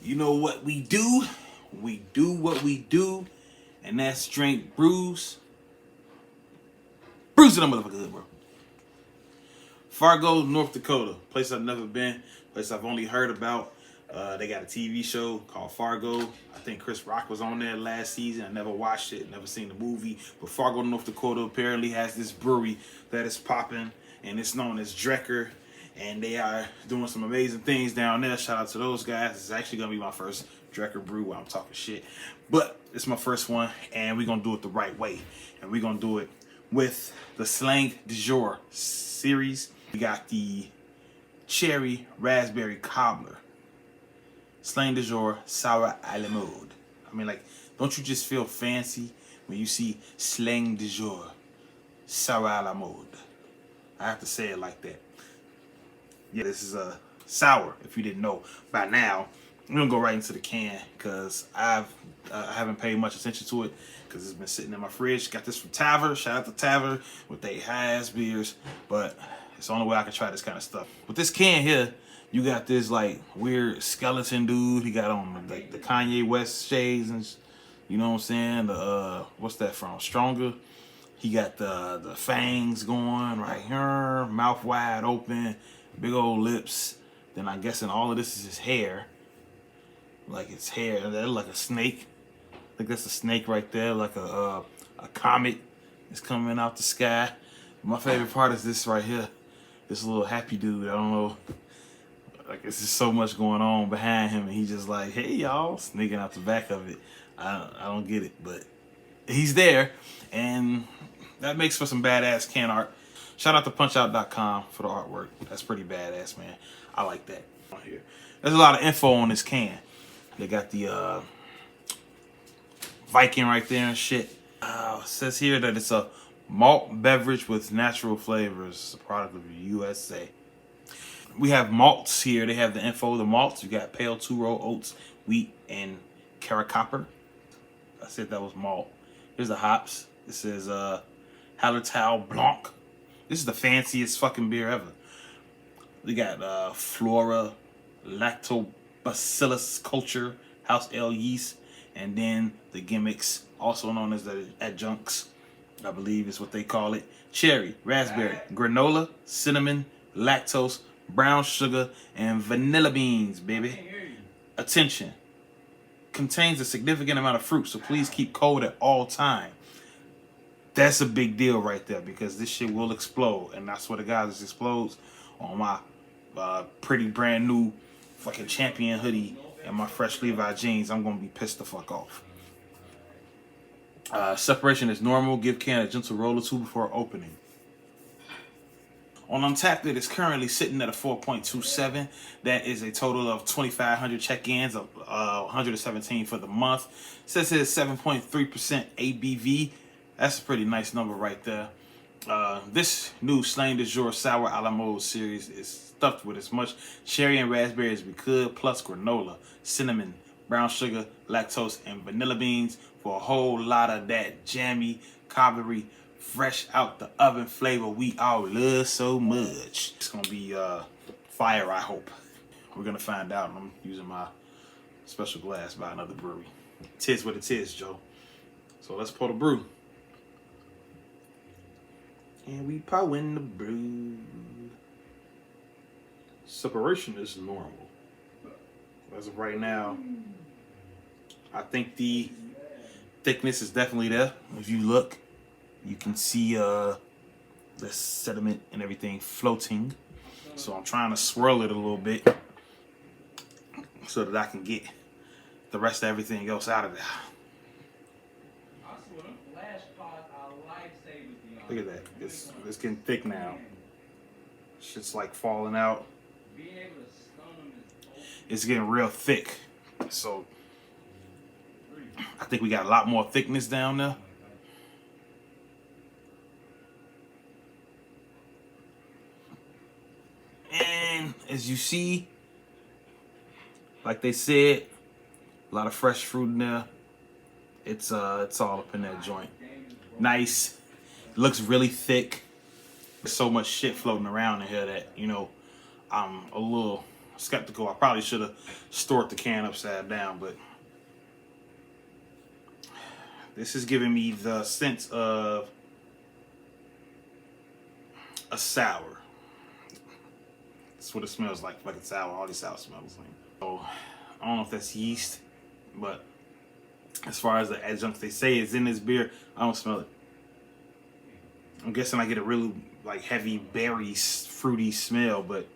You know what we do? We do what we do, and that's drink brews. Brews in the motherfucker hood, bro. Fargo, North Dakota, place I've never been, place I've only heard about. They got a TV show called Fargo. I think Chris Rock was on there last season. I never watched it, never seen the movie. But Fargo, North Dakota apparently has this brewery that is popping, and it's known as Drekker. And they are doing some amazing things down there. Shout out to those guys. It's actually going to be my first Drekker brew while I'm talking shit. But it's my first one, and we're going to do it the right way. And we're going to do it with the Slang Du Jour series. We got the cherry raspberry cobbler. Slang Du Jour Sour à la mode. I mean, like, don't you just feel fancy when you see Slang Du Jour Sour à la mode? I have to say it like that. Yeah, this is a sour, if you didn't know by now. We're gonna go right into the can because I haven't paid much attention to it because it's been sitting in my fridge. Got this from Tavern. Shout out to Tavern with their high-ass beers, but it's the only way I can try this kind of stuff. With this can here, you got this like weird skeleton dude. He got on like the Kanye West shades and you know what I'm saying? The what's that from? Stronger. He got the fangs going right here, mouth wide open. Big old lips. Then I'm guessing all of this is his hair. Like it's hair. That's like a snake. I think that's a snake right there. Like a comet is coming out the sky. My favorite part is this right here. This little happy dude. I don't know. Like it's just so much going on behind him, and he just like, hey y'all, sneaking out the back of it. I don't get it, but he's there, and that makes for some badass can art. Shout out to punchout.com for the artwork. That's pretty badass, man. I like that. Here, there's a lot of info on this can. They got the Viking right there and shit. It says here that it's a malt beverage with natural flavors. It's a product of the USA. We have malts here. They have the info of the malts. You got pale two-row oats, wheat, and caracopper. I said that was malt. Here's the hops. This says Hallertau Blanc. This is the fanciest fucking beer ever. We got Flora, Lactobacillus culture, house ale yeast, and then the gimmicks, also known as the adjuncts, I believe is what they call it. Cherry, raspberry, granola, cinnamon, lactose, brown sugar, and vanilla beans, baby. Attention. Contains a significant amount of fruit, so please keep cold at all times. That's a big deal right there because this shit will explode. And I swear to God, this explodes on my pretty brand new fucking Champion hoodie and my fresh Levi jeans. I'm going to be pissed the fuck off. Separation is normal. Give can a gentle roll or two before opening. On Untappd, it is currently sitting at a 4.27. That is a total of 2,500 check-ins, of 117 for the month. It says it's 7.3% ABV. That's a pretty nice number right there. This new Slang Du Jour Sour a la mode series is stuffed with as much cherry and raspberry as we could, plus granola, cinnamon, brown sugar, lactose, and vanilla beans for a whole lot of that jammy, cobbler-y, fresh out the oven flavor we all love so much. It's gonna be fire, I hope. We're gonna find out. I'm using my special glass by another brewery. Tis what it is, Joe. So let's pour the brew. And we pouring the brew. Separation is normal. As of right now, I think the thickness is definitely there. If you look, you can see the sediment and everything floating. So I'm trying to swirl it a little bit so that I can get the rest of everything else out of there. Look at that. It's getting thick now. Shit's like falling out. It's getting real thick. So I think we got a lot more thickness down there. And as you see, like they said, a lot of fresh fruit in there. It's all up in that joint. Nice. Looks really thick. There's so much shit floating around in here that, you know, I'm a little skeptical. I probably should have stored the can upside down, but this is giving me the sense of a sour. That's what it smells like it's sour. All these sour smells like. So I don't know if that's yeast, but as far as the adjuncts they say is in this beer, I don't smell it. I'm guessing I get a really like heavy berry, fruity smell, but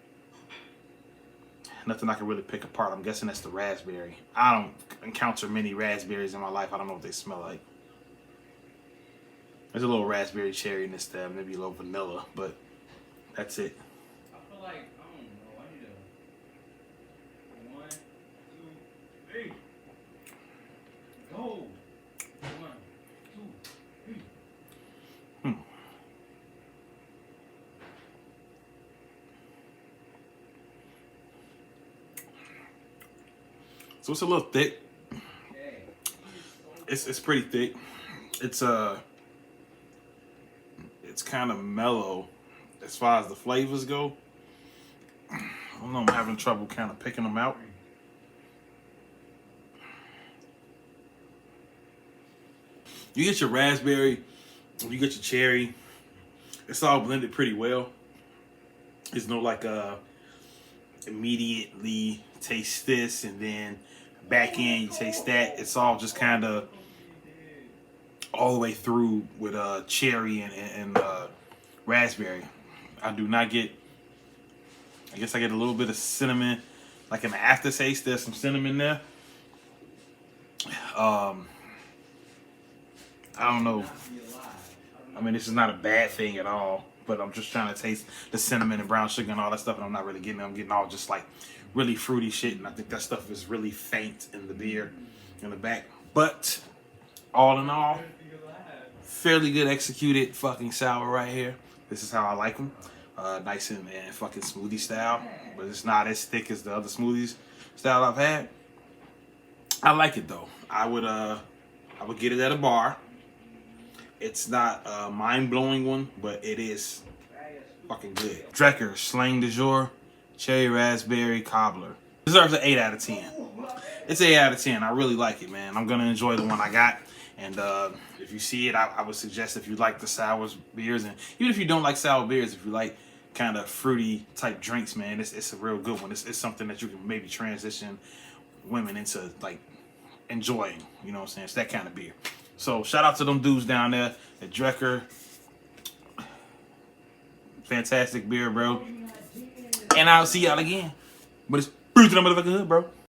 nothing I can really pick apart. I'm guessing that's the raspberry. I don't encounter many raspberries in my life. I don't know what they smell like. There's a little raspberry cherry in this tab, maybe a little vanilla, but that's it. I feel like, I don't know, I need a 1, 2, 3. Go. 1, 2, 3. So it's a little thick. It's pretty thick. It's kind of mellow as far as the flavors go. I don't know, I'm having trouble kind of picking them out. You get your raspberry, you get your cherry. It's all blended pretty well. There's no like immediately taste this and then back in you taste that. It's all just kind of all the way through with cherry and raspberry. I do not get, I guess I get a little bit of cinnamon, like in the aftertaste. There's some cinnamon there. I don't know. I mean, this is not a bad thing at all, but I'm just trying to taste the cinnamon and brown sugar and all that stuff, and I'm not really getting it. I'm getting all just like really fruity shit, and I think that stuff is really faint in the beer in the back. But all in all, fairly good executed fucking sour right here. This is how I like them. Nice and fucking smoothie style, but it's not as thick as the other smoothies style I've had. I like it though. I would get it at a bar. It's not a mind-blowing one, but it is fucking good. Drekker Slang Du Jour Cherry Raspberry Cobbler. Deserves an 8 out of 10. It's 8 out of 10. I really like it, man. I'm gonna enjoy the one I got. And if you see it, I would suggest if you like the sour beers, and even if you don't like sour beers, if you like kind of fruity type drinks, man, it's a real good one. It's something that you can maybe transition women into like enjoying. You know what I'm saying? It's that kind of beer. So shout out to them dudes down there at Drekker. Fantastic beer, bro. And I'll see y'all again. But it's Brews to the motherfucking hood, bro.